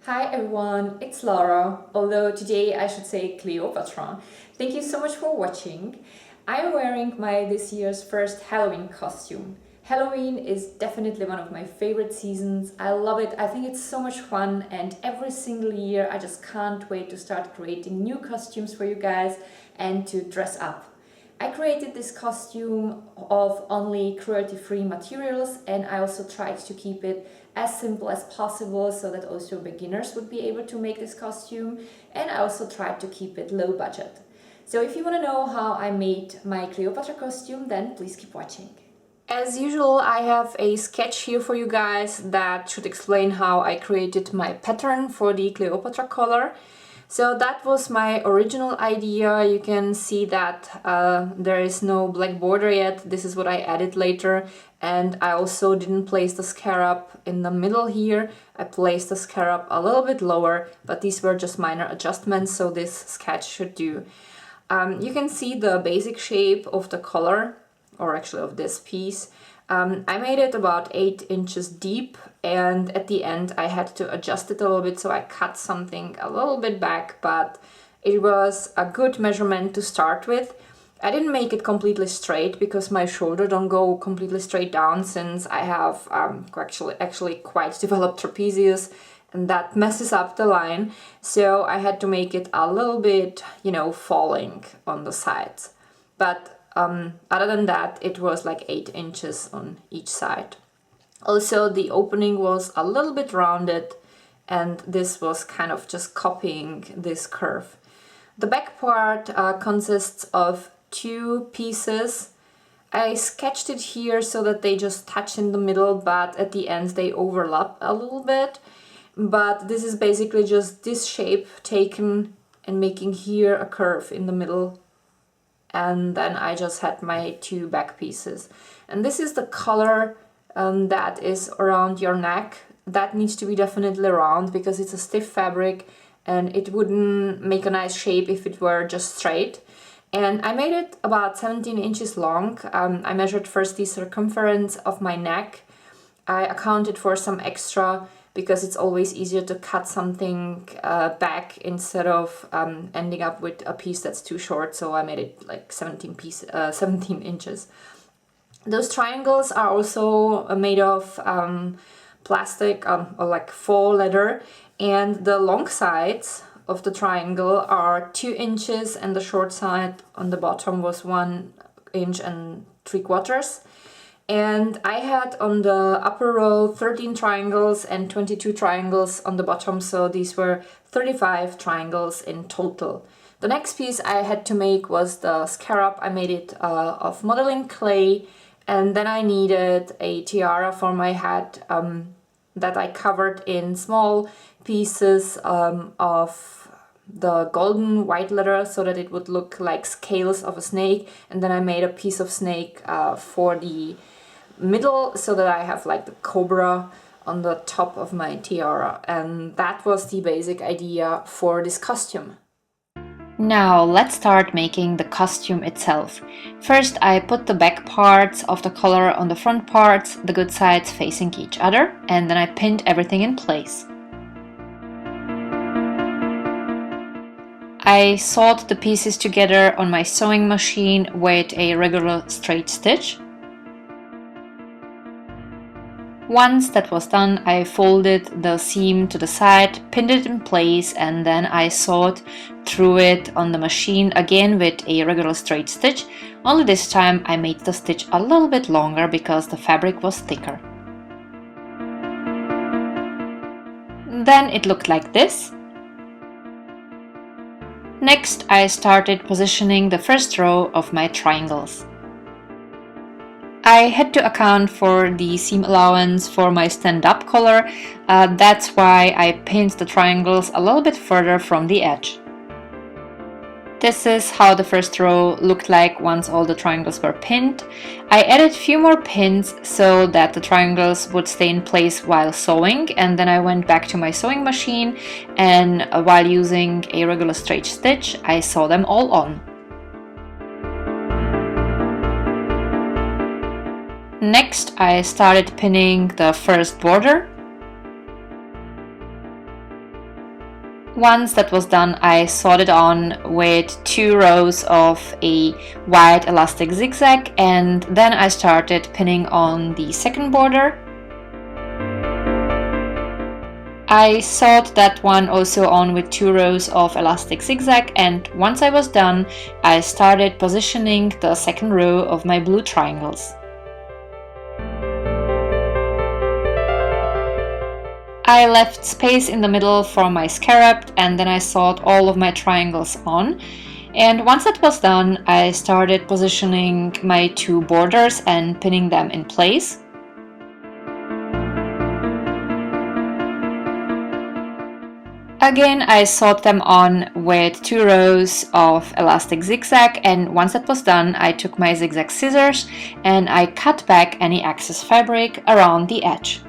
Hi everyone, it's Lara, although today I should say Cleopatra. Thank you so much for watching. I'm wearing my this year's first Halloween costume. Halloween is definitely one of my favorite seasons. I love it, I think it's so much fun, and every single year I just can't wait to start creating new costumes for you guys and to dress up. I created this costume of only cruelty-free materials, and I also tried to keep it as simple as possible so that also beginners would be able to make this costume, and I also tried to keep it low budget. So if you want to know how I made my Cleopatra costume, then please keep watching. As usual, I have a sketch here for you guys that should explain how I created my pattern for the Cleopatra collar. So that was my original idea. You can see that there is no black border yet. This is what I added later. And I also didn't place the scarab in the middle here. I placed the scarab a little bit lower, but these were just minor adjustments, so this sketch should do. You can see the basic shape of the collar, or actually of this piece. I made it about 8 inches deep, and at the end I had to adjust it a little bit, so I cut something a little bit back, but it was a good measurement to start with. I didn't make it completely straight because my shoulder don't go completely straight down, since I have actually quite developed trapezius, and that messes up the line, so I had to make it a little bit, falling on the sides. But other than that, it was like 8 inches on each side. Also, the opening was a little bit rounded, and this was kind of just copying this curve. The back part consists of 2 pieces. I sketched it here so that they just touch in the middle, but at the end they overlap a little bit. But this is basically just this shape taken and making here a curve in the middle. And then I just had my 2 back pieces. And this is the color that is around your neck. That needs to be definitely round because it's a stiff fabric and it wouldn't make a nice shape if it were just straight. And I made it about 17 inches long. I measured first the circumference of my neck. I accounted for some extra because it's always easier to cut something back instead of ending up with a piece that's too short, so I made it like 17 inches. Those triangles are also made of plastic or like faux leather, and the long sides of the triangle are 2 inches and the short side on the bottom was 1 inch and 3/4. And I had on the upper row 13 triangles and 22 triangles on the bottom, so these were 35 triangles in total. The next piece I had to make was the scarab. I made it of modeling clay, and then I needed a tiara for my head that I covered in small pieces of the golden white leather so that it would look like scales of a snake, and then I made a piece of snake for the middle so that I have like the cobra on the top of my tiara, and that was the basic idea for this costume. Now let's start making the costume itself. First I put the back parts of the collar on the front parts, the good sides facing each other, and then I pinned everything in place. I sewed the pieces together on my sewing machine with a regular straight stitch. Once that was done, I folded the seam to the side, pinned it in place, and then I sewed through it on the machine again with a regular straight stitch, only this time I made the stitch a little bit longer because the fabric was thicker. Then it looked like this. Next, I started positioning the first row of my triangles. I had to account for the seam allowance for my stand-up collar, that's why I pinned the triangles a little bit further from the edge. This is how the first row looked like once all the triangles were pinned. I added a few more pins so that the triangles would stay in place while sewing, and then I went back to my sewing machine, and while using a regular straight stitch, I sewed them all on. Next, I started pinning the first border. Once that was done, I sewed it on with 2 rows of a white elastic zigzag, and then I started pinning on the second border. I sewed that one also on with 2 rows of elastic zigzag, and once I was done, I started positioning the second row of my blue triangles. I left space in the middle for my scarab, and then I sewed all of my triangles on. And once that was done, I started positioning my 2 borders and pinning them in place. Again, I sewed them on with 2 rows of elastic zigzag, and once that was done, I took my zigzag scissors and I cut back any excess fabric around the edge.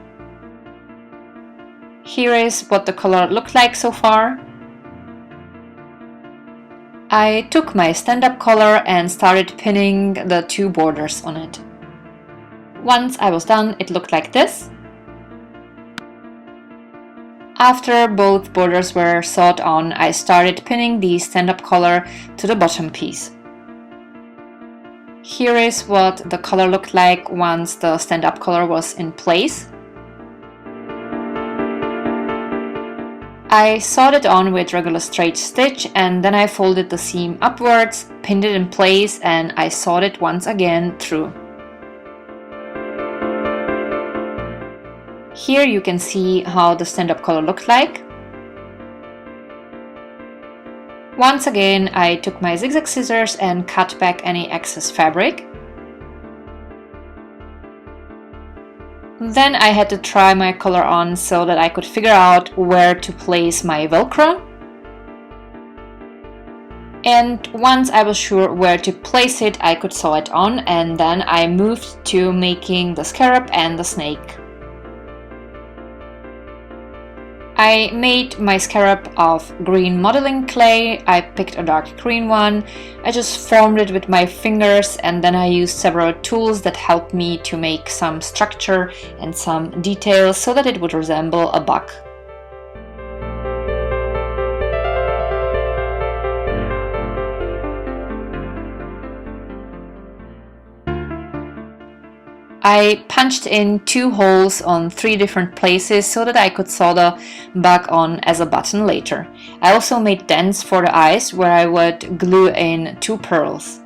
Here is what the collar looked like so far. I took my stand-up collar and started pinning the 2 borders on it. Once I was done, it looked like this. After both borders were sewed on, I started pinning the stand-up collar to the bottom piece. Here is what the collar looked like once the stand-up collar was in place. I sewed it on with regular straight stitch, and then I folded the seam upwards, pinned it in place, and I sewed it once again through. Here you can see how the stand-up collar looked like. Once again, I took my zigzag scissors and cut back any excess fabric. Then I had to try my collar on so that I could figure out where to place my Velcro. And once I was sure where to place it, I could sew it on, and then I moved to making the scarab and the snake. I made my scarab of green modeling clay. I picked a dark green one. I just formed it with my fingers, and then I used several tools that helped me to make some structure and some details so that it would resemble a bug. I punched in 2 holes on 3 different places so that I could sew the bug on as a button later. I also made dents for the eyes where I would glue in 2 pearls.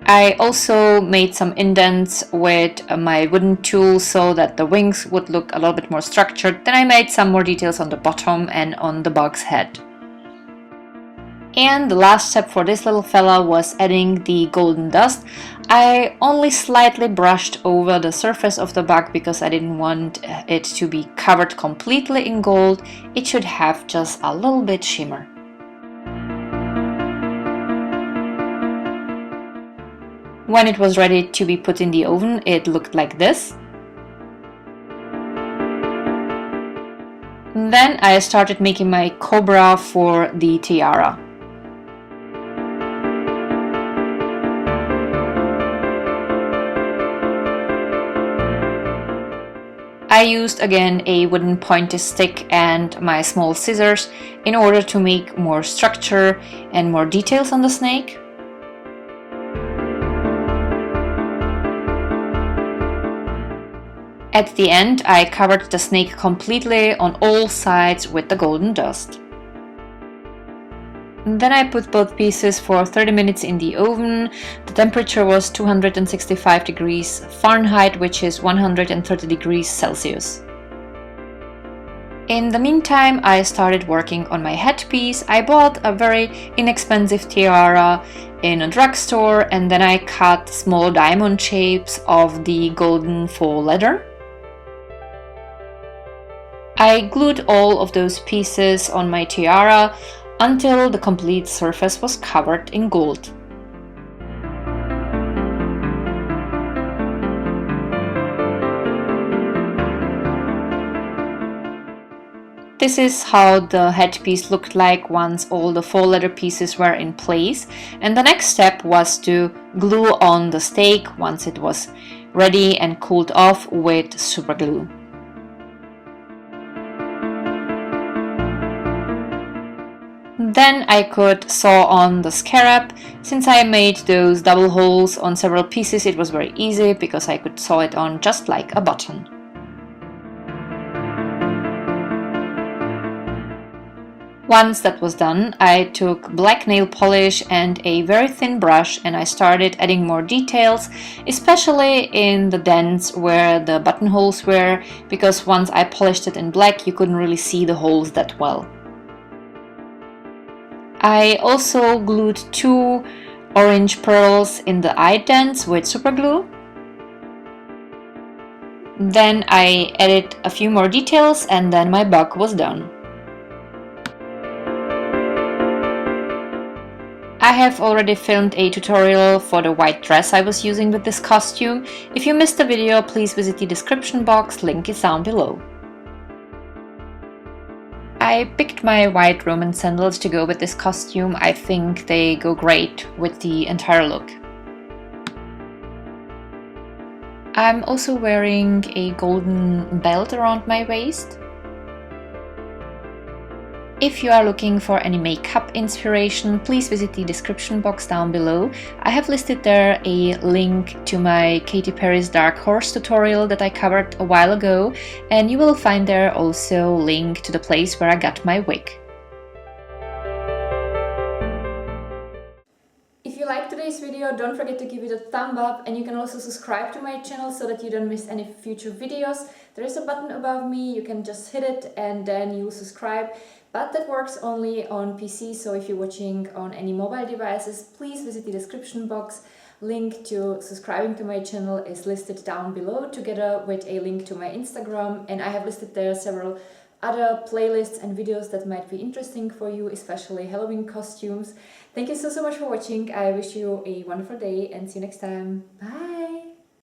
I also made some indents with my wooden tool so that the wings would look a little bit more structured. Then I made some more details on the bottom and on the bug's head. And the last step for this little fella was adding the golden dust. I only slightly brushed over the surface of the bug because I didn't want it to be covered completely in gold. It should have just a little bit shimmer. When it was ready to be put in the oven, it looked like this. Then I started making my cobra for the tiara. I used again a wooden pointy stick and my small scissors in order to make more structure and more details on the snake. At the end, I covered the snake completely on all sides with the golden dust. Then I put both pieces for 30 minutes in the oven. The temperature was 265 degrees Fahrenheit, which is 130 degrees Celsius. In the meantime, I started working on my headpiece. I bought a very inexpensive tiara in a drugstore, and then I cut small diamond shapes of the golden faux leather. I glued all of those pieces on my tiara until the complete surface was covered in gold. This is how the headpiece looked like once all the faux leather pieces were in place, and the next step was to glue on the stake once it was ready and cooled off with super glue. Then I could sew on the scarab. Since I made those double holes on several pieces, it was very easy because I could sew it on just like a button. Once that was done, I took black nail polish and a very thin brush and I started adding more details, especially in the dents where the buttonholes were, because once I polished it in black you couldn't really see the holes that well. I also glued 2 orange pearls in the eye dents with super glue. Then I added a few more details and then my bug was done. I have already filmed a tutorial for the white dress I was using with this costume. If you missed the video, please visit the description box, link is down below. I picked my white Roman sandals to go with this costume. I think they go great with the entire look. I'm also wearing a golden belt around my waist. If you are looking for any makeup inspiration, please visit the description box down below. I have listed there a link to my Katy Perry's Dark Horse tutorial that I covered a while ago, and you will find there also a link to the place where I got my wig. If you liked today's video, don't forget to give it a thumb up, and you can also subscribe to my channel so that you don't miss any future videos. There is a button above me, you can just hit it and then you'll subscribe. But that works only on PC, so if you're watching on any mobile devices, please visit the description box. Link to subscribing to my channel is listed down below, together with a link to my Instagram, and I have listed there several other playlists and videos that might be interesting for you, especially Halloween costumes. Thank you so much for watching. I wish you a wonderful day and see you next time. Bye!